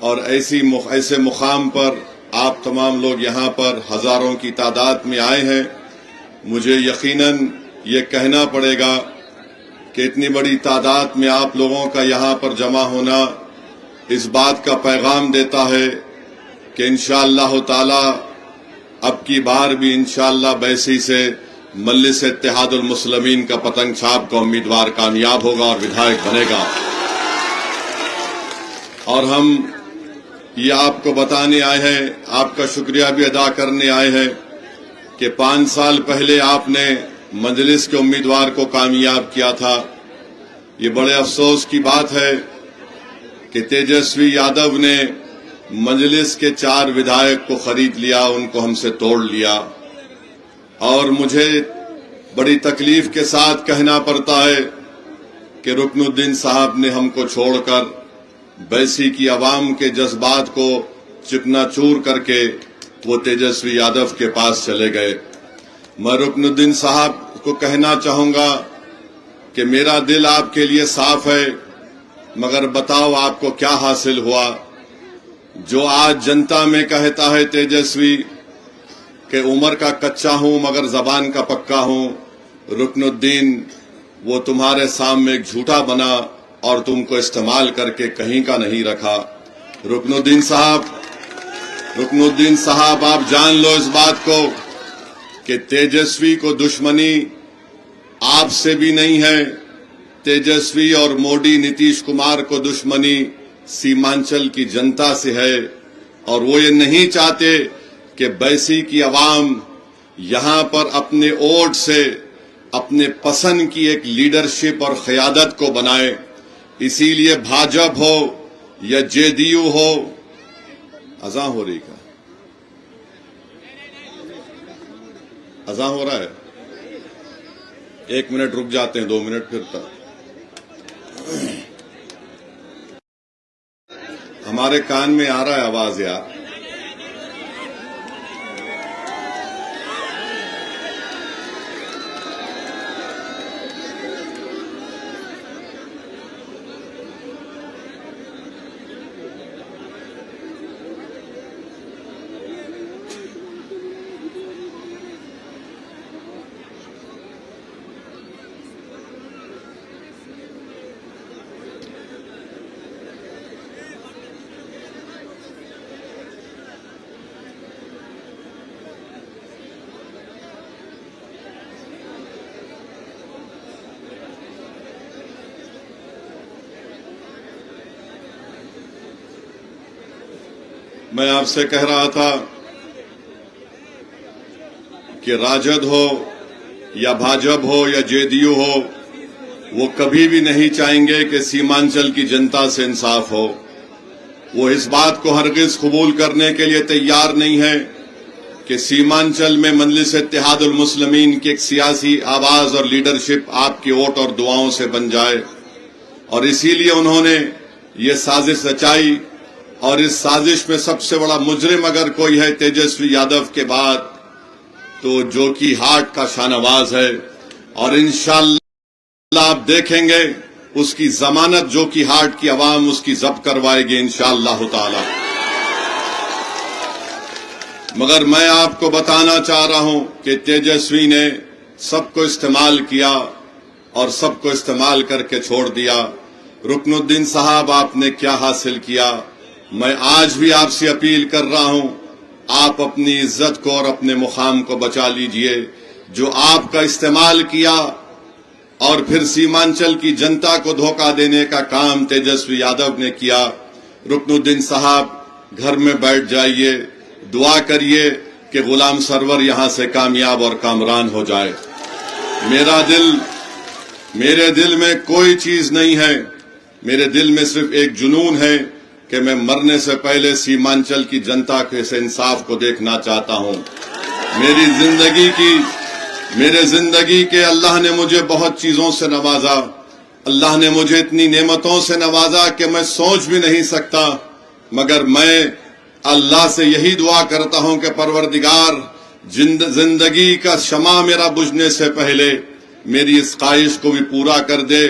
اور ایسے مقام پر آپ تمام لوگ یہاں پر ہزاروں کی تعداد میں آئے ہیں. مجھے یقیناً یہ کہنا پڑے گا کہ اتنی بڑی تعداد میں آپ لوگوں کا یہاں پر جمع ہونا اس بات کا پیغام دیتا ہے کہ انشاءاللہ تعالی اب کی بار بھی انشاءاللہ بیسی سے مجلس اتحاد المسلمین کا پتنگ چھاپ کا امیدوار کامیاب ہوگا اور ودھائک بنے گا. اور ہم یہ آپ کو بتانے آئے ہیں, آپ کا شکریہ بھی ادا کرنے آئے ہیں کہ 5 سال پہلے آپ نے مجلس کے امیدوار کو کامیاب کیا تھا. یہ بڑے افسوس کی بات ہے کہ تیجسوی یادو نے مجلس کے 4 ودھائک کو خرید لیا, ان کو ہم سے توڑ لیا. اور مجھے بڑی تکلیف کے ساتھ کہنا پڑتا ہے کہ رکن الدین صاحب نے ہم کو چھوڑ کر بیسی کی عوام کے جذبات کو چکنا چور کر کے وہ تیجسوی یادو کے پاس چلے گئے. میں رکن الدین صاحب کو کہنا چاہوں گا کہ میرا دل آپ کے لیے صاف ہے, مگر بتاؤ آپ کو کیا حاصل ہوا. جو آج جنتا میں کہتا ہے تیجسوی کہ عمر کا کچا ہوں مگر زبان کا پکا ہوں, رکن الدین وہ تمہارے سامنے ایک جھوٹا بنا اور تم کو استعمال کر کے کہیں کا نہیں رکھا. رکن الدین صاحب آپ جان لو اس بات کو کہ تیجسوی کو دشمنی آپ سے بھی نہیں ہے. تیجسوی اور موڈی نتیش کمار کو دشمنی سیمانچل کی جنتا سے ہے, اور وہ یہ نہیں چاہتے کہ بیسی کی عوام یہاں پر اپنے ووٹ سے اپنے پسند کی ایک لیڈرشپ اور قیادت کو بنائے. اسی لیے بھاجپ ہو یا جے ڈی یو ہو, اذان ہو رہی کا اذان ہو رہا ہے, 1 منٹ رک جاتے ہیں, 2 منٹ پھر تک. ہمارے کان میں آ رہا ہے آواز یار. میں آپ سے کہہ رہا تھا کہ راجد ہو یا بھاجپ ہو یا جے ڈی یو ہو, وہ کبھی بھی نہیں چاہیں گے کہ سیمانچل کی جنتا سے انصاف ہو. وہ اس بات کو ہرگز قبول کرنے کے لیے تیار نہیں ہے کہ سیمانچل میں مجلس اتحاد المسلمین کی ایک سیاسی آواز اور لیڈرشپ آپ کے ووٹ اور دعاؤں سے بن جائے. اور اسی لیے انہوں نے یہ سازش رچائی, اور اس سازش میں سب سے بڑا مجرم اگر کوئی ہے تیجسوی یادو کے بعد تو جو کی ہاٹ کا شاہنواز ہے. اور انشاءاللہ آپ دیکھیں گے اس کی ضمانت جو کی ہاٹ کی عوام اس کی ضبط کروائے گی انشاءاللہ تعالی. مگر میں آپ کو بتانا چاہ رہا ہوں کہ تیجسوی نے سب کو استعمال کیا اور سب کو استعمال کر کے چھوڑ دیا. رکن الدین صاحب آپ نے کیا حاصل کیا؟ میں آج بھی آپ سے اپیل کر رہا ہوں, آپ اپنی عزت کو اور اپنے مقام کو بچا لیجئے. جو آپ کا استعمال کیا اور پھر سیمانچل کی جنتا کو دھوکہ دینے کا کام تیجسوی یادو نے کیا. رکن الدین صاحب گھر میں بیٹھ جائیے, دعا کریے کہ غلام سرور یہاں سے کامیاب اور کامران ہو جائے. میرے دل میں کوئی چیز نہیں ہے, میرے دل میں صرف ایک جنون ہے کہ میں مرنے سے پہلے سیمانچل کی جنتا کے سے انصاف کو دیکھنا چاہتا ہوں. میرے زندگی کے اللہ نے مجھے بہت چیزوں سے نوازا, اللہ نے مجھے اتنی نعمتوں سے نوازا کہ میں سوچ بھی نہیں سکتا. مگر میں اللہ سے یہی دعا کرتا ہوں کہ پروردگار زندگی کا شمع میرا بجھنے سے پہلے میری اس خواہش کو بھی پورا کر دے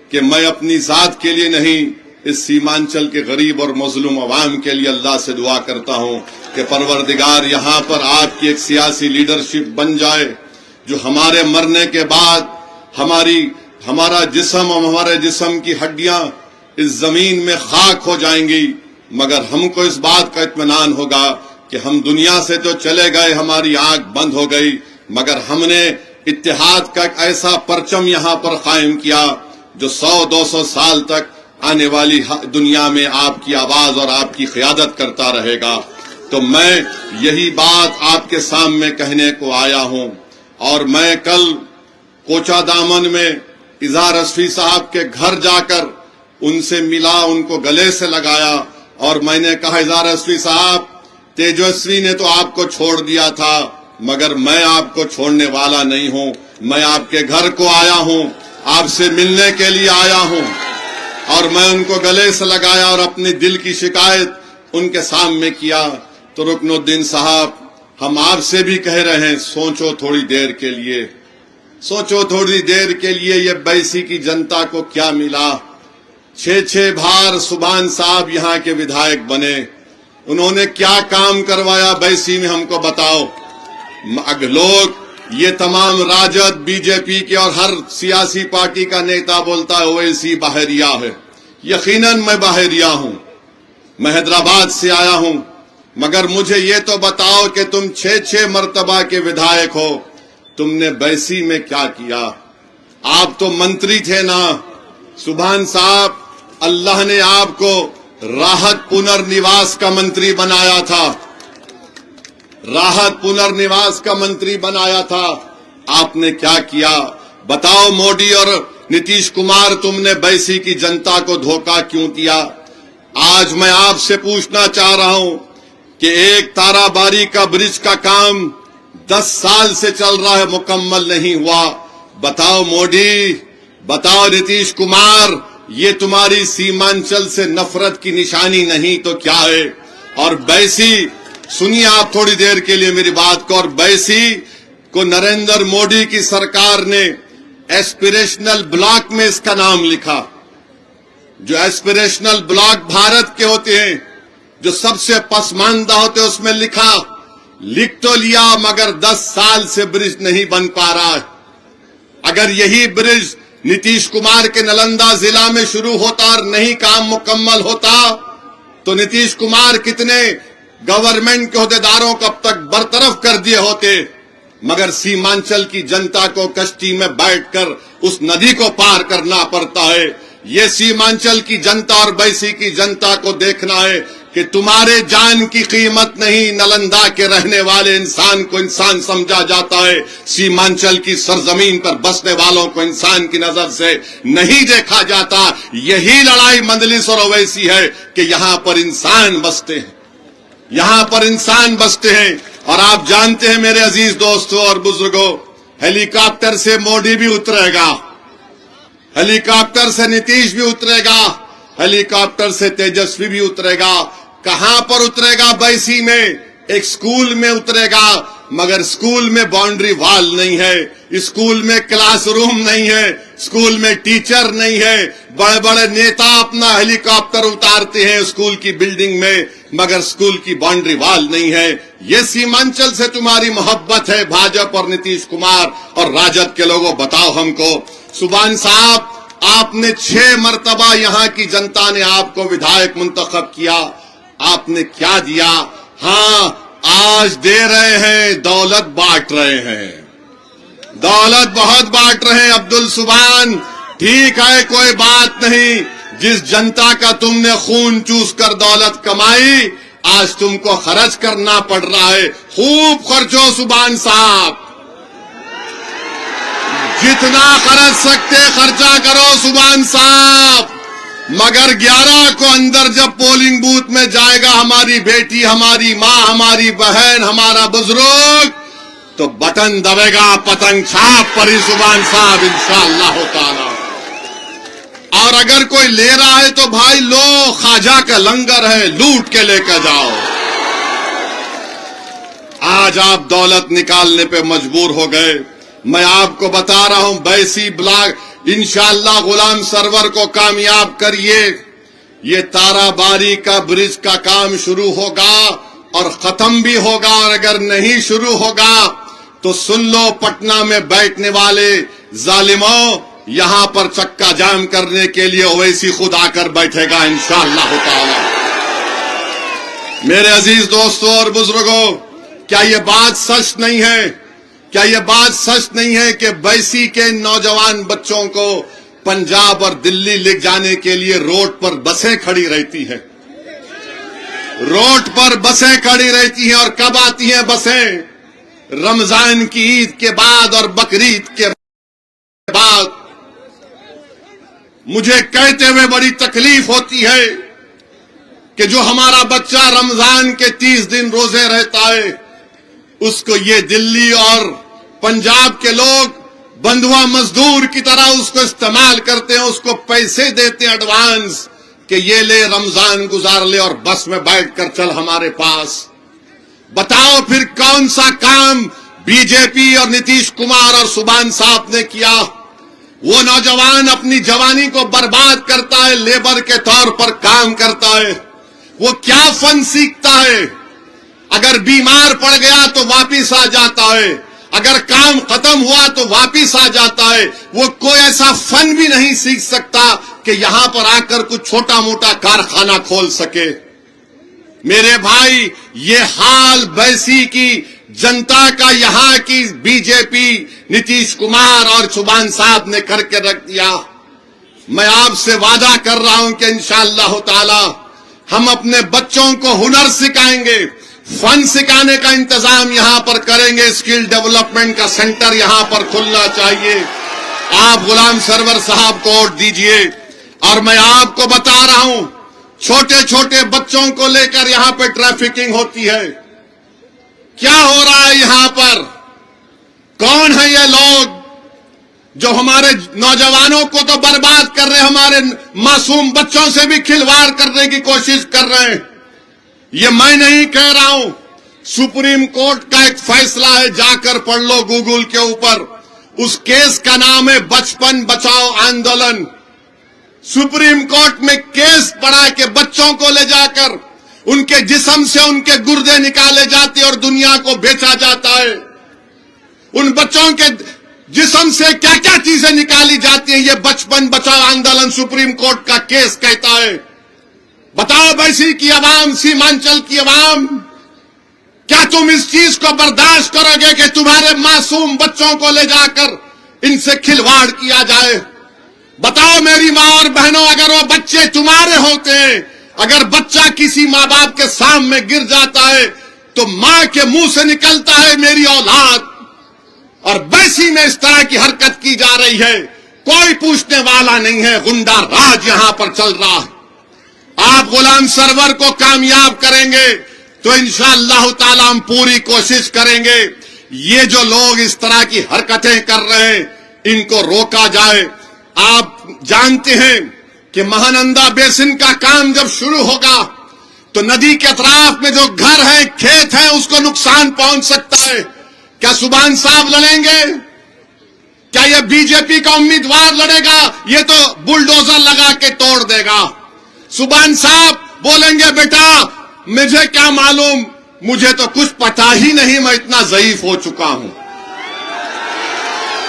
کہ میں اپنی ذات کے لیے نہیں اس سیمانچل کے غریب اور مظلوم عوام کے لیے اللہ سے دعا کرتا ہوں کہ پروردگار یہاں پر آپ کی ایک سیاسی لیڈرشپ بن جائے جو ہمارے مرنے کے بعد ہمارا جسم اور ہمارے جسم کی ہڈیاں اس زمین میں خاک ہو جائیں گی، مگر ہم کو اس بات کا اطمینان ہوگا کہ ہم دنیا سے تو چلے گئے، ہماری آنکھ بند ہو گئی، مگر ہم نے اتحاد کا ایک ایسا پرچم یہاں پر قائم کیا جو 100-200 سال تک آنے والی دنیا میں آپ کی آواز اور آپ کی قیادت کرتا رہے گا۔ تو میں یہی بات آپ کے سامنے کہنے کو آیا ہوں، اور میں کل کوچا دامن میں اظہار رضوی صاحب کے گھر جا کر ان سے ملا، ان کو گلے سے لگایا، اور میں نے کہا اظہار رضوی صاحب، تیجسوی نے تو آپ کو چھوڑ دیا تھا، مگر میں آپ کو چھوڑنے والا نہیں ہوں، میں آپ کے گھر کو آیا ہوں، آپ سے ملنے کے لیے آیا ہوں۔ اور میں ان کو گلے سے لگایا اور اپنی دل کی شکایت ان کے سامنے کیا۔ تو رکن الدین صاحب، ہم آپ سے بھی کہہ رہے ہیں، سوچو تھوڑی دیر کے لیے، سوچو تھوڑی دیر کے لیے یہ بیسی کی جنتا کو کیا ملا۔ 6 بار سبحان صاحب یہاں کے ودھائک بنے، انہوں نے کیا کام کروایا بیسی میں ہم کو بتاؤ۔ لوگ یہ تمام راجد، بی جے پی کے اور ہر سیاسی پارٹی کا نیتا بولتا ہے اویسی بحریہ ہے، یقیناً میں بحریہ ہوں، میں حیدرآباد سے آیا ہوں، مگر مجھے یہ تو بتاؤ کہ تم 6 مرتبہ کے ودھائک ہو، تم نے بیسی میں کیا کیا؟ آپ تو منتری تھے نا سبحان صاحب، اللہ نے آپ کو راحت پنرنواس کا منتری بنایا تھا، راحت پنرنواس کا منتری بنایا تھا، آپ نے کیا کیا؟ بتاؤ موڈی اور نتیش کمار، تم نے بیسی کی جنتا کو دھوکہ کیوں دیا؟ آج میں آپ سے پوچھنا چاہ رہا ہوں کہ ایک تارا باری کا برج کا کام 10 سال سے چل رہا ہے، مکمل نہیں ہوا۔ بتاؤ موڈی، بتاؤ نتیش کمار، یہ تمہاری سیمانچل سے نفرت کی نشانی نہیں تو کیا ہے؟ اور بیسی، سنیے آپ تھوڑی دیر کے لیے میری بات کو، اور بیسی کو نریندر مودی کی سرکار نے ایسپریشنل بلاک میں اس کا نام لکھا، جو ایسپریشنل بلاک بھارت کے ہوتے ہیں، جو سب سے پسماندہ ہوتے ہیں، اس میں لکھ تو لیا، مگر 10 سال سے برج نہیں بن پا رہا ہے۔ اگر یہی برج نتیش کمار کے نلندہ ضلع میں شروع ہوتا اور نہیں کام مکمل ہوتا تو نتیش کمار کتنے گورنمنٹ کے عہدیداروں کو اب تک برطرف کر دیے ہوتے، مگر سیمانچل کی جنتا کو کشتی میں بیٹھ کر اس ندی کو پار کرنا پڑتا ہے۔ یہ سیمانچل کی جنتا اور بیسی کی جنتا کو دیکھنا ہے کہ تمہارے جان کی قیمت نہیں، نلندہ کے رہنے والے انسان کو انسان سمجھا جاتا ہے، سیمانچل کی سرزمین پر بسنے والوں کو انسان کی نظر سے نہیں دیکھا جاتا۔ یہی لڑائی مجلس اور اویسی ہے کہ یہاں پر انسان بستے ہیں، یہاں پر انسان بستے ہیں۔ اور آپ جانتے ہیں میرے عزیز دوستوں اور بزرگوں، ہیلی کاپٹر سے موڈی بھی اترے گا، ہیلی کاپٹر سے نتیش بھی اترے گا، ہیلی کاپٹر سے تیجسوی بھی اترے گا۔ کہاں پر اترے گا؟ بیسی میں ایک سکول میں اترے گا، مگر سکول میں باؤنڈری وال نہیں ہے، سکول میں کلاس روم نہیں ہے، سکول میں ٹیچر نہیں ہے۔ بڑے بڑے نیتا اپنا ہیلی کاپٹر اتارتے ہیں سکول کی بلڈنگ میں، مگر سکول کی باؤنڈری وال نہیں ہے۔ یہ سیمانچل سے تمہاری محبت ہے، بھاجپا اور نتیش کمار اور راجد کے لوگوں، بتاؤ ہم کو۔ سبحان صاحب، آپ نے 6 مرتبہ یہاں کی جنتا نے آپ کو ودھائک منتخب کیا، آپ نے کیا دیا؟ ہاں، آج دے رہے ہیں، دولت بانٹ رہے ہیں، دولت بہت بانٹ رہے ہیں عبدالسبحان، ٹھیک ہے، کوئی بات نہیں۔ جس جنتا کا تم نے خون چوس کر دولت کمائی، آج تم کو خرچ کرنا پڑ رہا ہے، خوب خرچو سبحان صاحب، جتنا خرچ سکتے خرچہ کرو سبحان صاحب، مگر 11 کو اندر جب پولنگ بوتھ میں جائے گا ہماری بیٹی، ہماری ماں، ہماری بہن، ہمارا بزرگ، تو بٹن دبے گا پتنگ چھاپ پر ہی سبحان صاحب انشاءاللہ تعالی۔ اور اگر کوئی لے رہا ہے تو بھائی لو، خواجہ کا لنگر ہے، لوٹ کے لے کے جاؤ۔ آج آپ دولت نکالنے پہ مجبور ہو گئے۔ میں آپ کو بتا رہا ہوں، بیسی بلاک انشاءاللہ غلام سرور کو کامیاب کریے، یہ تارا باری کا برج کا کام شروع ہوگا اور ختم بھی ہوگا، اور اگر نہیں شروع ہوگا تو سن لو پٹنہ میں بیٹھنے والے ظالموں، یہاں پر چکا جام کرنے کے لیے اویسی خود آ کر بیٹھے گا انشاءاللہ تعالی۔ میرے عزیز دوستوں اور بزرگوں، کیا یہ بات سچ نہیں ہے؟ کیا یہ بات سچ نہیں ہے کہ بیسی کے نوجوان بچوں کو پنجاب اور دلی لے جانے کے لیے روڈ پر بسیں کھڑی رہتی ہیں؟ روڈ پر بسیں کھڑی رہتی ہیں، اور کب آتی ہیں بسیں؟ رمضان کی عید کے بعد اور بقرعید کے بعد۔ مجھے کہتے ہوئے بڑی تکلیف ہوتی ہے کہ جو ہمارا بچہ رمضان کے 30 دن روزے رہتا ہے، اس کو یہ دلی اور پنجاب کے لوگ بندھوا مزدور کی طرح اس کو استعمال کرتے ہیں، اس کو پیسے دیتے ہیں ایڈوانس کہ یہ لے رمضان گزار لے اور بس میں بیٹھ کر چل ہمارے پاس۔ بتاؤ پھر کون سا کام بی جے پی اور نتیش کمار اور سبحان صاحب نے کیا؟ وہ نوجوان اپنی جوانی کو برباد کرتا ہے، لیبر کے طور پر کام کرتا ہے، وہ کیا فن سیکھتا ہے؟ اگر بیمار پڑ گیا تو واپس آ جاتا ہے، اگر کام ختم ہوا تو واپس آ جاتا ہے، وہ کوئی ایسا فن بھی نہیں سیکھ سکتا کہ یہاں پر آ کر کچھ چھوٹا موٹا کارخانہ کھول سکے۔ میرے بھائی، یہ حال بیسی کی جنتا کا یہاں کی بی جے پی، نتیش کمار اور سبحان صاحب نے کر کے رکھ دیا۔ میں آپ سے وعدہ کر رہا ہوں کہ انشاءاللہ تعالی ہم اپنے بچوں کو ہنر سکھائیں گے، فن سکھانے کا انتظام یہاں پر کریں گے، اسکل ڈیولپمنٹ کا سینٹر یہاں پر کھلنا چاہیے۔ آپ غلام سرور صاحب کو ووٹ دیجئے، اور میں آپ کو بتا رہا ہوں، چھوٹے چھوٹے بچوں کو لے کر یہاں پہ ٹریفکنگ ہوتی ہے۔ کیا ہو رہا ہے یہاں پر؟ کون ہے یہ لوگ جو ہمارے نوجوانوں کو تو برباد کر رہے، ہمارے معصوم بچوں سے بھی کھلواڑ کرنے کی کوشش کر رہے ہیں؟ یہ میں نہیں کہہ رہا ہوں، سپریم کورٹ کا ایک فیصلہ ہے، جا کر پڑھ لو گوگل کے اوپر۔ اس کیس کا نام ہے بچپن بچاؤ آندولن۔ سپریم کورٹ میں کیس پڑا کہ بچوں کو لے جا کر ان کے جسم سے ان کے گردے نکالے جاتے اور دنیا کو بیچا جاتا ہے۔ ان بچوں کے جسم سے کیا کیا چیزیں نکالی جاتی ہیں، یہ بچپن بچاؤ آندولن سپریم کورٹ کا کیس کہتا ہے۔ بتاؤ بیسی کی عوام، سیمانچل کی عوام، کیا تم اس چیز کو برداشت کرو گے کہ تمہارے معصوم بچوں کو لے جا کر ان سے کھلواڑ کیا جائے؟ بتاؤ میری ماں اور بہنوں، اگر وہ بچے تمہارے ہوتے ہیں، اگر بچہ کسی ماں باپ کے سامنے گر جاتا ہے تو ماں کے منہ سے نکلتا ہے میری اولاد، اور بیسی میں اس طرح کی حرکت کی جا رہی ہے، کوئی پوچھنے والا نہیں ہے، غنڈہ راج یہاں پر چل رہا ہے۔ آپ غلام سرور کو کامیاب کریں گے تو انشاءاللہ تعالی ہم پوری کوشش کریں گے یہ جو لوگ اس طرح کی حرکتیں کر رہے ہیں ان کو روکا جائے۔ آپ جانتے ہیں کہ مہانندا بیسن کا کام جب شروع ہوگا تو ندی کے اطراف میں جو گھر ہیں، کھیت ہیں، اس کو نقصان پہنچ سکتا ہے۔ کیا سبحان صاحب لڑیں گے؟ کیا یہ بی جے پی کا امیدوار لڑے گا؟ یہ تو بلڈوزر لگا کے توڑ دے گا۔ سبحان صاحب بولیں گے بیٹا مجھے کیا معلوم، مجھے تو کچھ پتا ہی نہیں، میں اتنا ضعیف ہو چکا ہوں۔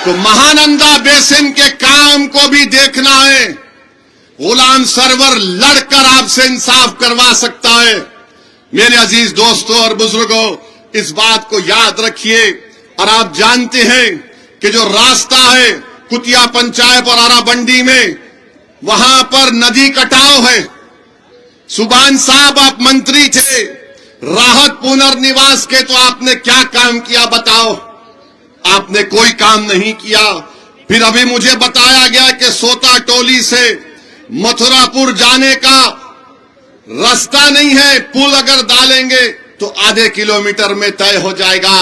تو مہانندا بیسن کے کام کو بھی دیکھنا ہے۔ غلام سرور لڑ کر آپ سے انصاف کروا سکتا ہے۔ میرے عزیز دوستوں اور بزرگوں، اس بات کو یاد رکھیے، اور آپ جانتے ہیں کہ جو راستہ ہے کتیا پنچایت اور آرا بنڈی میں، وہاں پر ندی کٹاؤ ہے۔ سبحان صاحب آپ منتری تھے، راحت پنر نواس کے، تو آپ نے کیا کام کیا بتاؤ؟ آپ نے کوئی کام نہیں کیا۔ پھر ابھی مجھے بتایا گیا کہ سوتا ٹولی سے متھرا پور جانے کا راستہ نہیں ہے، پل اگر ڈالیں گے تو آدھے کلومیٹر میں طے ہو جائے گا۔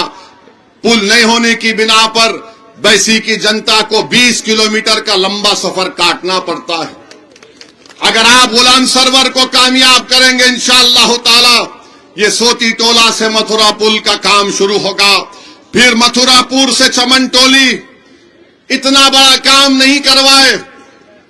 پل نہیں ہونے کی بنا پر بیسی کی جنتا کو 20 کلومیٹر کا لمبا سفر کاٹنا پڑتا ہے۔ اگر آپ غلام سرور کو کامیاب کریں گے انشاءاللہ تعالی، یہ سوتی ٹولہ سے متھرا پل کا کام شروع ہوگا، پھر متھرا پور سے چمن ٹولی۔ اتنا بڑا کام نہیں کروائے،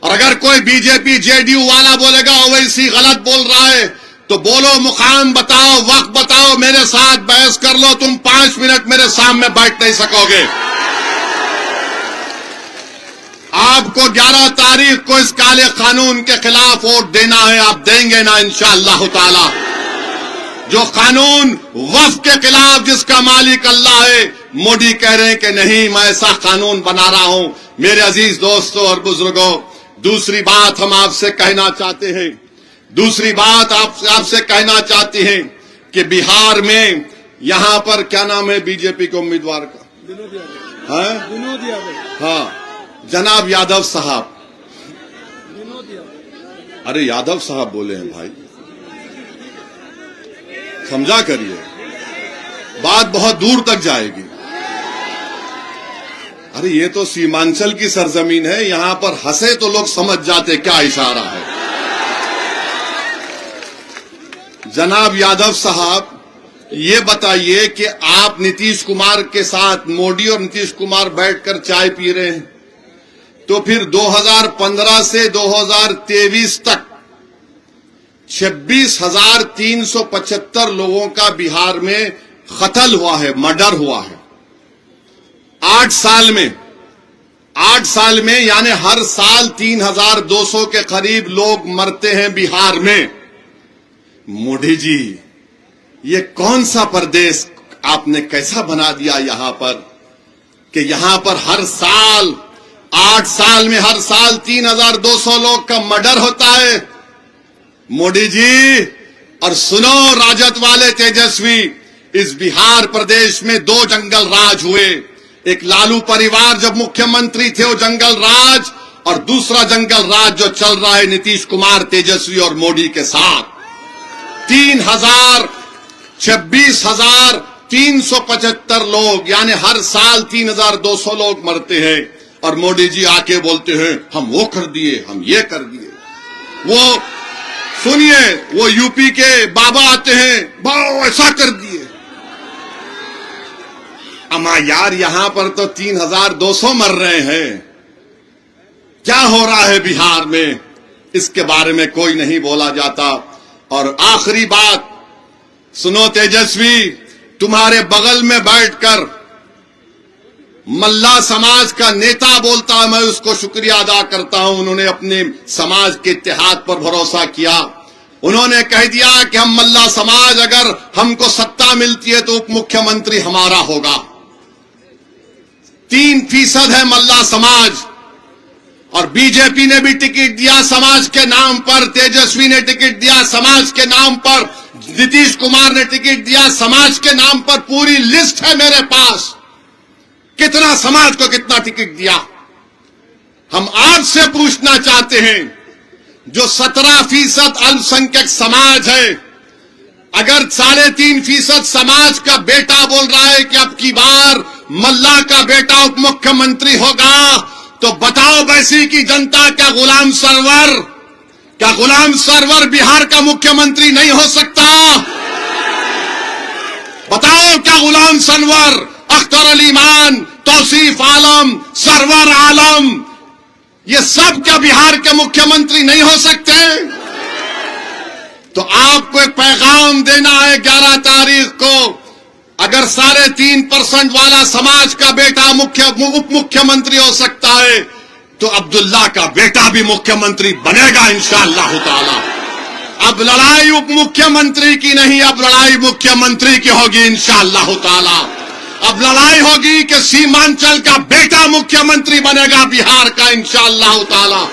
اور اگر کوئی B J P J D you والا بولے گا اویسی غلط بول رہا ہے تو بولو، مقام بتاؤ، وقت بتاؤ، میرے ساتھ بحث کر لو، تم 5 منٹ میرے سامنے بیٹھ نہیں سکو گے۔ آپ کو 11 تاریخ کو اس کالے قانون کے خلاف ووٹ دینا ہے، آپ دیں گے نا انشاءاللہ تعالی؟ جو قانون وقف کے خلاف جس کا مالک اللہ ہے، مودی کہہ رہے ہیں کہ نہیں میں ایسا قانون بنا رہا ہوں۔ میرے عزیز دوستوں اور بزرگوں، دوسری بات ہم آپ سے کہنا چاہتے ہیں، دوسری بات آپ سے کہنا چاہتے ہیں کہ بہار میں یہاں پر کیا نام ہے بی جے پی کے امیدوار کا؟ ہاں، جناب یادو صاحب۔ ارے یادو صاحب بولے ہیں بھائی، سمجھا کریے، بات بہت دور تک جائے گی۔ ارے یہ تو سیمانچل کی سرزمین ہے، یہاں پر ہنسے تو لوگ سمجھ جاتے کیا اشارہ ہے۔ جناب یادو صاحب، یہ بتائیے کہ آپ نتیش کمار کے ساتھ، مودی اور نتیش کمار بیٹھ کر چائے پی رہے ہیں، تو پھر 2015 سے 2023 تک 26,375 لوگوں کا بہار میں قتل ہوا ہے، مرڈر ہوا ہے۔ 8 سال میں یعنی ہر سال 3,200 کے قریب لوگ مرتے ہیں بہار میں۔ مودی جی، یہ کون سا پردیش آپ نے کیسا بنا دیا یہاں پر کہ یہاں پر ہر سال 8 سال میں ہر سال 3,200 لوگ کا مرڈر ہوتا ہے؟ مودی جی، اور سنو راجد والے تیجسوی، اس بہار پردیش میں 2 جنگل راج ہوئے۔ ایک لالو پریوار جب مکھیہ منتری تھے وہ جنگل راج، اور دوسرا جنگل راج جو چل رہا ہے نتیش کمار، تیجسوی اور مودی کے ساتھ۔ 26,375 لوگ یعنی ہر سال 3,200 لوگ مرتے ہیں، اور مودی جی آ کے بولتے ہیں ہم وہ کر دیے، ہم یہ کر دیے۔ وہ سنیے، وہ یو پی کے بابا آتے ہیں، باؤ ایسا کر دیے۔ اما یار، یہاں پر تو 3,200 مر رہے ہیں، کیا ہو رہا ہے بہار میں؟ اس کے بارے میں کوئی نہیں بولا جاتا۔ اور آخری بات سنو تیجسوی، تمہارے بغل میں بیٹھ کر ملا سماج کا نیتا بولتا ہے، میں اس کو شکریہ ادا کرتا ہوں، انہوں نے اپنے سماج کے اتحاد پر بھروسہ کیا۔ انہوں نے کہہ دیا کہ ہم ملا سماج، اگر ہم کو ستا ملتی ہے تو اپ مکھیہ منتری ہمارا ہوگا۔ 3% ہے ملا سماج، اور بی جے پی نے بھی ٹکٹ دیا سماج کے نام پر، تیجسوی نے ٹکٹ دیا سماج کے نام پر، نتیش کمار نے ٹکٹ دیا سماج کے نام پر۔ پوری لسٹ ہے میرے پاس، کتنا سماج کو کتنا ٹکٹ دیا۔ ہم آپ سے پوچھنا چاہتے ہیں، جو 17% الپسنکھیک سماج ہے، اگر 3.5% سماج کا بیٹا بول رہا ہے کہ اب کی بار ملا کا بیٹا اپ مکھیہ منتری ہوگا، تو بتاؤ بیسی کی جنتا، کیا غلام سرور بہار کا مکھیہ منتری نہیں ہو سکتا؟ بتاؤ، کیا غلام سرور، اختر علی مان، توصیف عالم، سرور عالم، یہ سب کیا بہار کے مکھیہ منتری نہیں ہو سکتے؟ تو آپ کو ایک پیغام دینا ہے 11 تاریخ کو، اگر 3.5% والا سماج کا بیٹا اپ مکھیہ منتری ہو سکتا ہے تو عبداللہ کا بیٹا بھی مکھیہ منتری بنے گا انشاءاللہ تعالی۔ اب لڑائی اپ مکھیہ منتری کی نہیں، اب لڑائی مکھیہ منتری کی ہوگی انشاءاللہ تعالی۔ اب لڑائی ہوگی کہ سیمانچل کا بیٹا مکھیہ منتری بنے گا بہار کا انشاءاللہ تعالی۔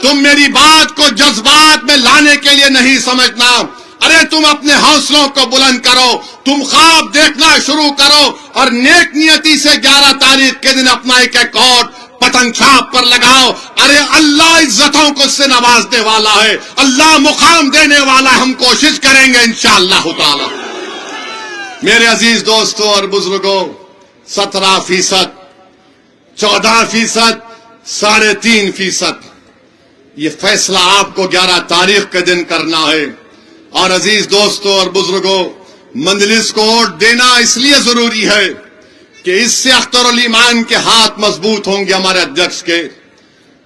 تم میری بات کو جذبات میں لانے کے لیے نہیں سمجھنا، ارے تم اپنے حوصلوں کو بلند کرو، تم خواب دیکھنا شروع کرو، اور نیک نیتی سے 11 تاریخ کے دن اپنا ایک کوٹ پتنگ چھاپ پر لگاؤ۔ ارے اللہ عزتوں کو اس سے نوازنے والا ہے، اللہ مقام دینے والا ہے، ہم کوشش کریں گے انشاءاللہ تعالی۔ میرے عزیز دوستوں اور بزرگوں، 17%، 14%، 3.5%، یہ فیصلہ آپ کو 11 تاریخ کے دن کرنا ہے۔ اور عزیز دوستوں اور بزرگوں، مجلس کو ووٹ دینا اس لیے ضروری ہے کہ اس سے اختر علی مان کے ہاتھ مضبوط ہوں گے، ہمارے ادھیکش کے۔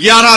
11